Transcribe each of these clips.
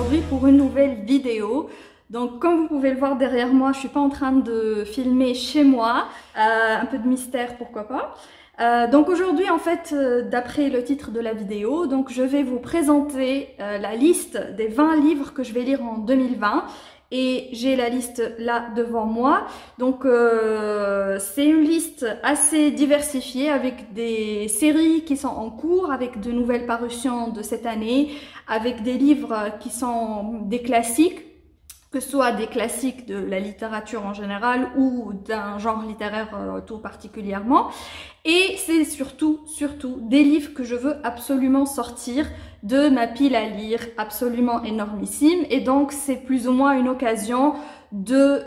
aujourd'hui pour une nouvelle vidéo. Donc comme vous pouvez le voir derrière moi, je suis pas en train de filmer chez moi, un peu de mystère pourquoi pas. Donc aujourd'hui en fait, d'après le titre de la vidéo, donc je vais vous présenter la liste des 20 livres que je vais lire en 2020. Et j'ai la liste là devant moi. Donc c'est une liste assez diversifiée avec des séries qui sont en cours, avec de nouvelles parutions de cette année, avec des livres qui sont des classiques, que ce soit des classiques de la littérature en général ou d'un genre littéraire tout particulièrement. Et c'est surtout des livres que je veux absolument sortir de ma pile à lire absolument énormissime. Et donc c'est plus ou moins une occasion de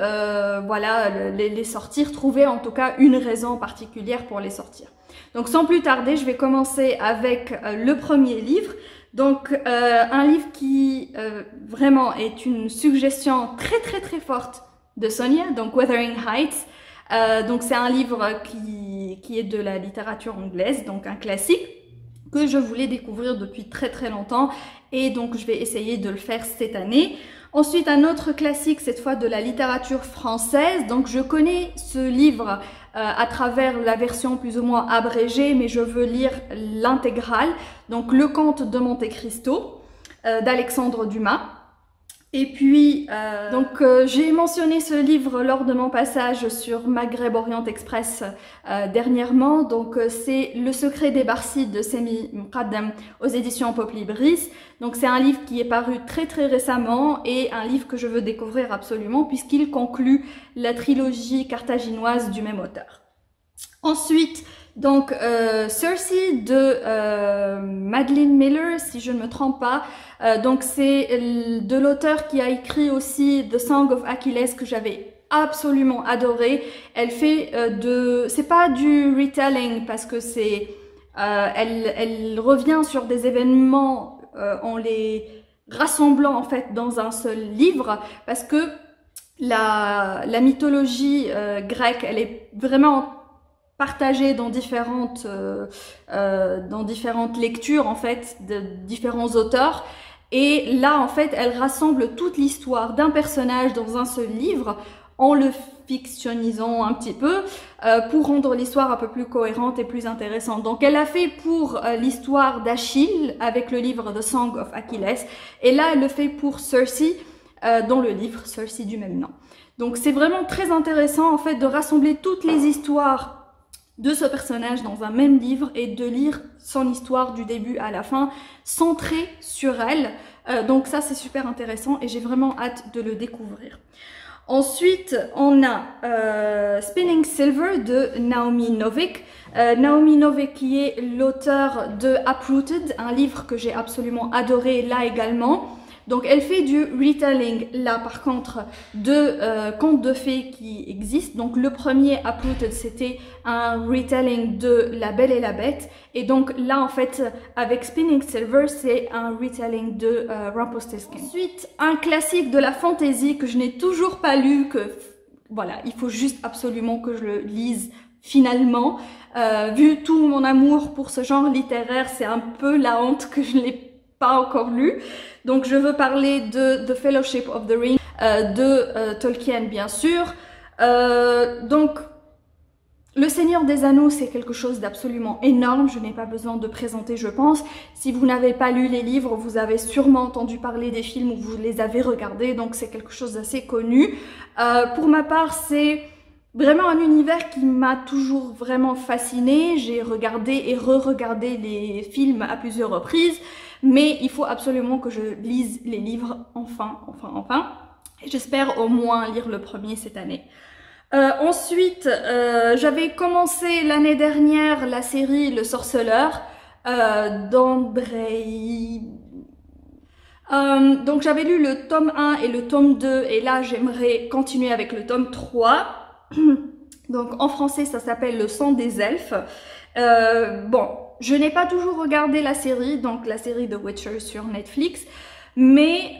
voilà, les sortir, trouver en tout cas une raison particulière pour les sortir. Donc sans plus tarder, je vais commencer avec le premier livre. Donc un livre qui vraiment est une suggestion très forte de Sonia, donc Wuthering Heights. Donc c'est un livre qui est de la littérature anglaise, donc un classique que je voulais découvrir depuis très longtemps et donc je vais essayer de le faire cette année. Ensuite un autre classique, cette fois de la littérature française, donc je connais ce livre à travers la version plus ou moins abrégée, mais je veux lire l'intégrale, donc Le Comte de Monte Cristo d'Alexandre Dumas. Et puis, j'ai mentionné ce livre lors de mon passage sur Maghreb Orient Express dernièrement. Donc, c'est Le Secret des Barcides de Semi Mqaddam aux éditions Pop Libris. Donc, c'est un livre qui est paru très récemment et un livre que je veux découvrir absolument puisqu'il conclut la trilogie carthaginoise du même auteur. Ensuite, donc Circe de Madeline Miller, si je ne me trompe pas. Donc c'est de l'auteur qui a écrit aussi The Song of Achilles que j'avais absolument adoré. Elle fait c'est pas du retelling parce que c'est elle revient sur des événements en les rassemblant en fait dans un seul livre parce que la mythologie grecque, elle est vraiment partagée dans différentes lectures en fait de différents auteurs. Et là, en fait, elle rassemble toute l'histoire d'un personnage dans un seul livre en le fictionnisant un petit peu pour rendre l'histoire un peu plus cohérente et plus intéressante. Donc, elle a fait pour l'histoire d'Achille avec le livre The Song of Achilles. Et là, elle le fait pour Circe dans le livre Circe du même nom. Donc, c'est vraiment très intéressant en fait de rassembler toutes les histoires de ce personnage dans un même livre et de lire son histoire du début à la fin, centrée sur elle. Donc ça, c'est super intéressant et j'ai vraiment hâte de le découvrir. Ensuite, on a Spinning Silver de Naomi Novik. Naomi Novik qui est l'auteur de Uprooted, un livre que j'ai absolument adoré là également. Donc elle fait du retelling là par contre de contes de fées qui existent. Donc le premier Uprooted c'était un retelling de La Belle et la Bête et donc là en fait avec Spinning Silver c'est un retelling de Rumpelstiltskin. Ensuite un classique de la fantasy que je n'ai toujours pas lu, que voilà il faut juste absolument que je le lise finalement. Vu tout mon amour pour ce genre littéraire, c'est un peu la honte que je ne l'ai pas encore lu. Donc je veux parler de The Fellowship of the Ring de Tolkien bien sûr. Donc Le Seigneur des Anneaux c'est quelque chose d'absolument énorme, je n'ai pas besoin de présenter je pense. Si vous n'avez pas lu les livres, vous avez sûrement entendu parler des films ou vous les avez regardés, donc c'est quelque chose d'assez connu. Pour ma part c'est vraiment un univers qui m'a toujours vraiment fascinée. J'ai regardé et re-regardé les films à plusieurs reprises. Mais il faut absolument que je lise les livres enfin. Et j'espère au moins lire le premier cette année. Ensuite, j'avais commencé l'année dernière la série Le Sorceleur d'Andrei. Donc j'avais lu le tome 1 et le tome 2 et là j'aimerais continuer avec le tome 3. Donc en français ça s'appelle Le Sang des Elfes. Bon, je n'ai pas toujours regardé la série, donc la série The Witcher sur Netflix, mais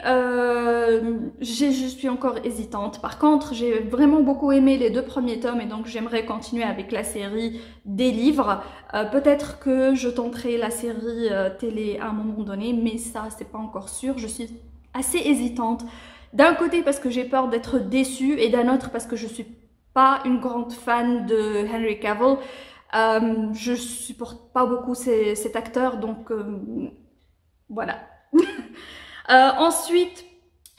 je suis encore hésitante. Par contre, j'ai vraiment beaucoup aimé les 2 premiers tomes et donc j'aimerais continuer avec la série des livres. Peut-être que je tenterai la série télé à un moment donné, mais ça c'est pas encore sûr. Je suis assez hésitante. D'un côté parce que j'ai peur d'être déçue et d'un autre parce que je suis pas une grande fan de Henry Cavill. Je supporte pas beaucoup cet acteur, donc voilà. Ensuite,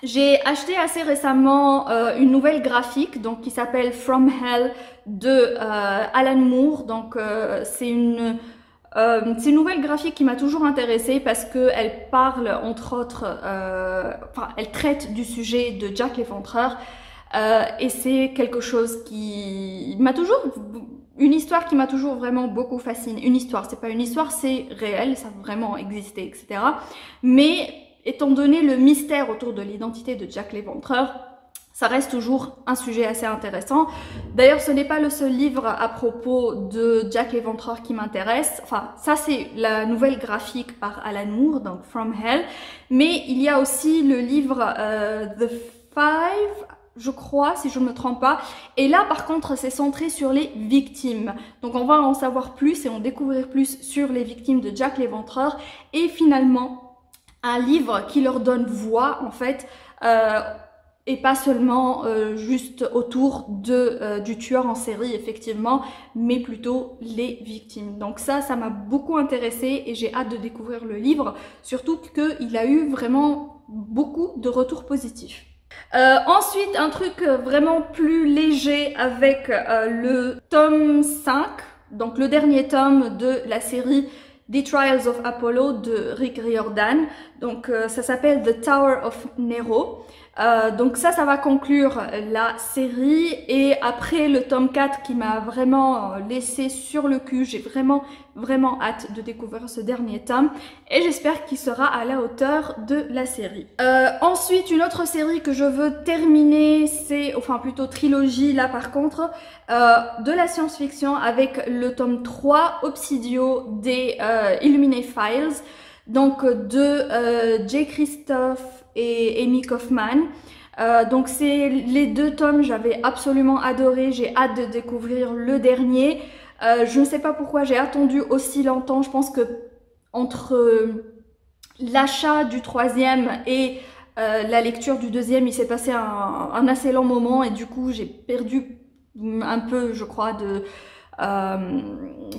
j'ai acheté assez récemment une nouvelle graphique donc qui s'appelle From Hell de Alan Moore. Donc c'est une nouvelle graphique qui m'a toujours intéressée parce qu'elle parle entre autres, enfin elle traite du sujet de Jack l'Éventreur et c'est quelque chose qui m'a toujours, une histoire qui m'a toujours vraiment beaucoup fascinée. Une histoire, c'est pas une histoire, c'est réel, ça a vraiment existé, etc. Mais étant donné le mystère autour de l'identité de Jack l'Éventreur, ça reste toujours un sujet assez intéressant. D'ailleurs, ce n'est pas le seul livre à propos de Jack l'Éventreur qui m'intéresse. Enfin, ça c'est la nouvelle graphique par Alan Moore, donc From Hell. Mais il y a aussi le livre The Five, je crois, si je ne me trompe pas. Et là, par contre, c'est centré sur les victimes. Donc, on va en savoir plus et en découvrir plus sur les victimes de Jack l'Éventreur. Et finalement, un livre qui leur donne voix, en fait, et pas seulement juste autour du tueur en série, effectivement, mais plutôt les victimes. Donc ça m'a beaucoup intéressée et j'ai hâte de découvrir le livre, surtout qu'il a eu vraiment beaucoup de retours positifs. Ensuite, un truc vraiment plus léger avec le tome 5, donc le dernier tome de la série The Trials of Apollo de Rick Riordan. Donc ça s'appelle The Tower of Nero. Donc ça va conclure la série et après le tome 4 qui m'a vraiment laissé sur le cul, j'ai vraiment hâte de découvrir ce dernier tome et j'espère qu'il sera à la hauteur de la série. Ensuite, une autre série que je veux terminer, c'est, enfin plutôt trilogie là par contre, de la science-fiction avec le tome 3 Obsidio des Illuminae Files, donc de J. Christophe et Amy Kaufman. Donc c'est les deux tomes, j'avais absolument adoré, j'ai hâte de découvrir le dernier. Je ne sais pas pourquoi j'ai attendu aussi longtemps, je pense que entre l'achat du troisième et la lecture du deuxième, il s'est passé un assez long moment et du coup j'ai perdu un peu, je crois, de...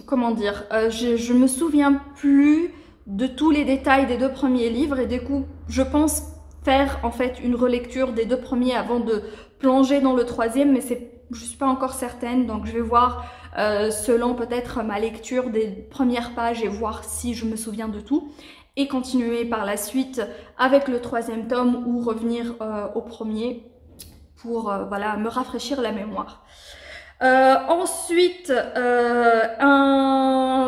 comment dire, je me souviens plus de tous les détails des deux premiers livres et du coup je pense faire en fait une relecture des deux premiers avant de plonger dans le troisième, mais je suis pas encore certaine, donc je vais voir selon peut-être ma lecture des premières pages et voir si je me souviens de tout et continuer par la suite avec le troisième tome ou revenir au premier pour voilà, me rafraîchir la mémoire. Ensuite,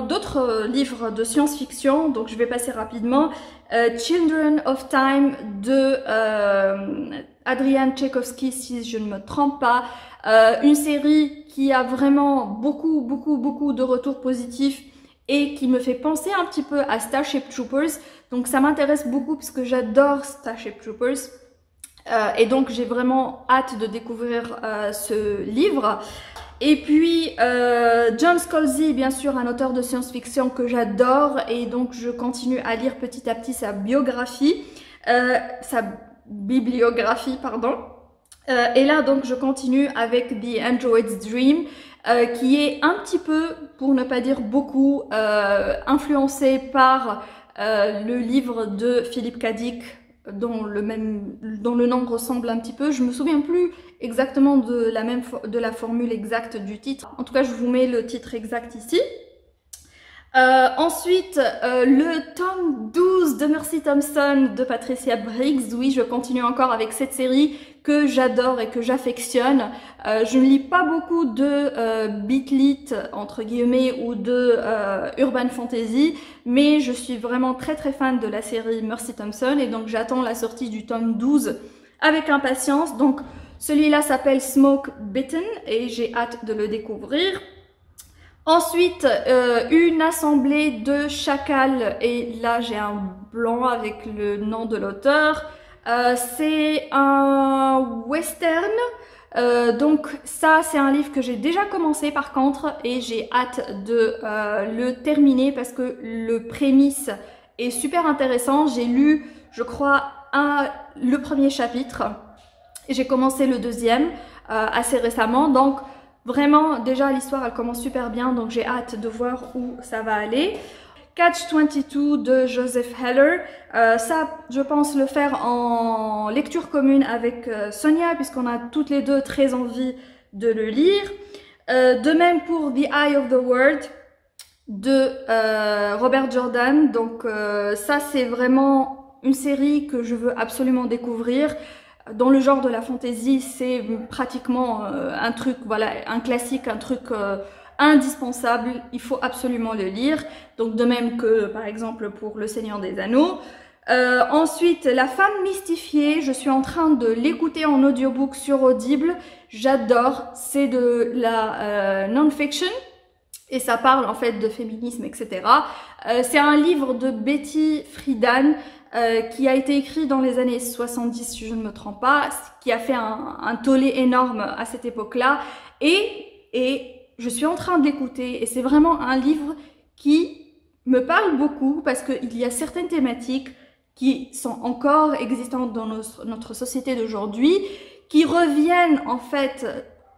d'autres livres de science-fiction, donc je vais passer rapidement. Children of Time de Adrian Tchaikovsky, si je ne me trompe pas. Une série qui a vraiment beaucoup de retours positifs et qui me fait penser un petit peu à Starship Troopers. Donc ça m'intéresse beaucoup puisque j'adore Starship Troopers. Et donc j'ai vraiment hâte de découvrir ce livre. Et puis John Scalzi, bien sûr, un auteur de science-fiction que j'adore et donc je continue à lire petit à petit sa biographie, sa bibliographie, pardon. Et là donc je continue avec The Android's Dream, qui est un petit peu, pour ne pas dire beaucoup, influencé par le livre de Philippe K. Dick, dont le nom ressemble un petit peu. Je me souviens plus exactement de la formule exacte du titre. En tout cas, je vous mets le titre exact ici. Ensuite, le tome 12 de Mercy Thompson de Patricia Briggs. Oui, je continue encore avec cette série que j'adore et que j'affectionne. Je ne lis pas beaucoup de beat-lit, entre guillemets, ou de urban fantasy, mais je suis vraiment très fan de la série Mercy Thompson et donc j'attends la sortie du tome 12 avec impatience. Donc celui-là s'appelle Smoke Bitten et j'ai hâte de le découvrir. Ensuite, une assemblée de chacals, et là j'ai un blanc avec le nom de l'auteur. C'est un western, donc ça c'est un livre que j'ai déjà commencé par contre et j'ai hâte de le terminer parce que le prémisse est super intéressant. J'ai lu, je crois, le premier chapitre et j'ai commencé le deuxième assez récemment. Donc vraiment, déjà l'histoire elle commence super bien, donc j'ai hâte de voir où ça va aller. Catch-22 de Joseph Heller, ça je pense le faire en lecture commune avec Sonia, puisqu'on a toutes les deux très envie de le lire. De même pour The Eye of the World de Robert Jordan, donc ça c'est vraiment une série que je veux absolument découvrir. Dans le genre de la fantasy, c'est pratiquement un truc, voilà, un classique, un truc indispensable, il faut absolument le lire. Donc de même que par exemple pour Le Seigneur des Anneaux. Ensuite, La Femme Mystifiée, je suis en train de l'écouter en audiobook sur Audible. J'adore, c'est de la non-fiction et ça parle en fait de féminisme, etc. C'est un livre de Betty Friedan qui a été écrit dans les années 70 si je ne me trompe pas, qui a fait un tollé énorme à cette époque-là et je suis en train d'écouter et c'est vraiment un livre qui me parle beaucoup parce qu'il y a certaines thématiques qui sont encore existantes dans notre société d'aujourd'hui, qui reviennent en fait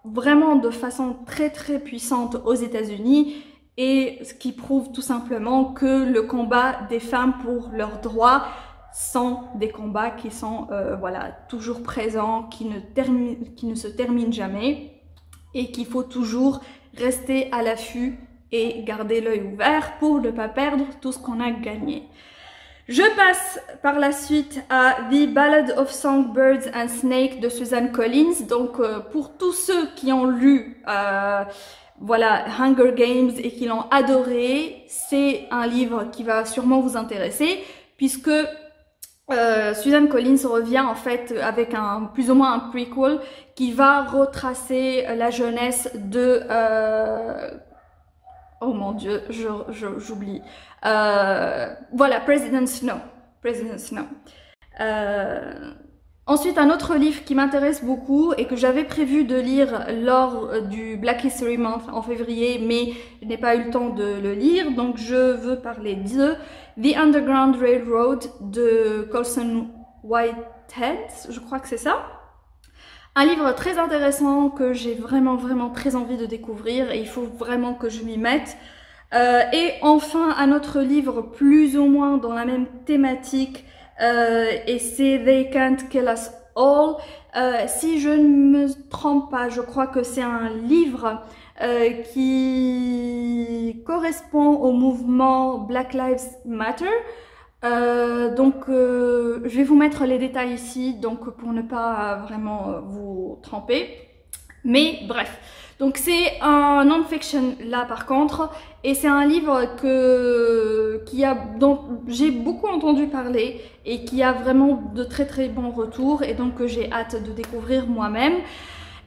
vraiment de façon très très puissante aux États-Unis et ce qui prouve tout simplement que le combat des femmes pour leurs droits sont des combats qui sont voilà, toujours présents, qui ne se terminent jamais et qu'il faut toujours rester à l'affût et garder l'œil ouvert pour ne pas perdre tout ce qu'on a gagné. Je passe par la suite à The Ballad of Songbirds and Snakes de Suzanne Collins. Donc pour tous ceux qui ont lu voilà, Hunger Games et qui l'ont adoré, c'est un livre qui va sûrement vous intéresser puisque Suzanne Collins revient en fait avec plus ou moins un prequel qui va retracer la jeunesse de oh mon dieu, j'oublie. Voilà, President Snow. Ensuite, un autre livre qui m'intéresse beaucoup et que j'avais prévu de lire lors du Black History Month en février, mais je n'ai pas eu le temps de le lire, donc je veux parler de The Underground Railroad de Colson Whitehead, je crois que c'est ça. Un livre très intéressant que j'ai vraiment très envie de découvrir et il faut vraiment que je m'y mette. Et enfin, un autre livre plus ou moins dans la même thématique et c'est They Can't Kill Us All. Si je ne me trompe pas, je crois que c'est un livre qui correspond au mouvement Black Lives Matter. Je vais vous mettre les détails ici, donc pour ne pas vraiment vous tromper. Mais bref, donc c'est un non-fiction là par contre, et c'est un livre dont j'ai beaucoup entendu parler et qui a vraiment de très bons retours et donc que j'ai hâte de découvrir moi-même.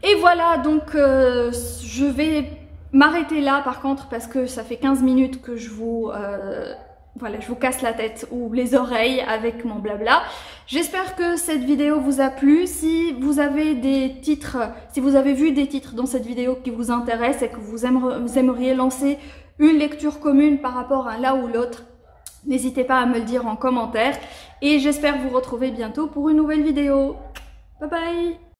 Et voilà, donc je vais m'arrêter là par contre parce que ça fait 15 minutes que je vous casse la tête ou les oreilles avec mon blabla. J'espère que cette vidéo vous a plu. Si vous avez des titres, si vous avez vu des titres dans cette vidéo qui vous intéressent et que vous aimeriez lancer une lecture commune par rapport à l'un ou l'autre, n'hésitez pas à me le dire en commentaire. Et j'espère vous retrouver bientôt pour une nouvelle vidéo. Bye bye!